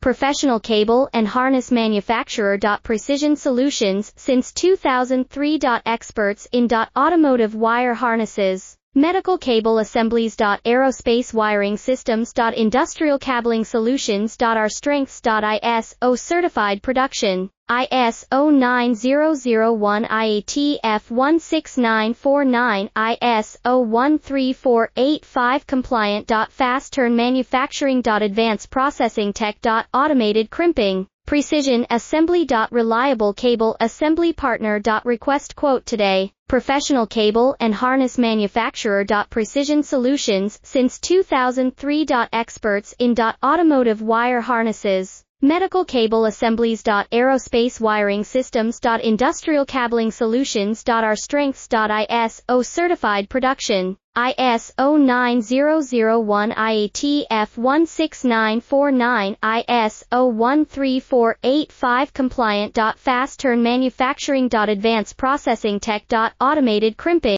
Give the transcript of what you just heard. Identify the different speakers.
Speaker 1: professional cable and harness manufacturer. Precision Solutions since 2003. Experts in automotive wire harnesses, medical cable assemblies. Aerospace wiring systems. Industrial cabling solutions. Our strengths. ISO certified production. ISO 9001 IATF 16949 ISO 13485 compliant. Fast turn manufacturing. Advanced processing tech. Automated crimping. Precision assembly. Reliable cable assembly partner. Request quote today. Professional cable and harness manufacturer. Precision Solutions since 2003. Experts in automotive wire harnesses, medical cable assemblies. Aerospace wiring systems. Industrial cabling solutions. Our strengths. ISO certified production. ISO 9001 IATF 16949 ISO 13485 compliant. Fast turn manufacturing. Advanced processing tech. Automated crimping.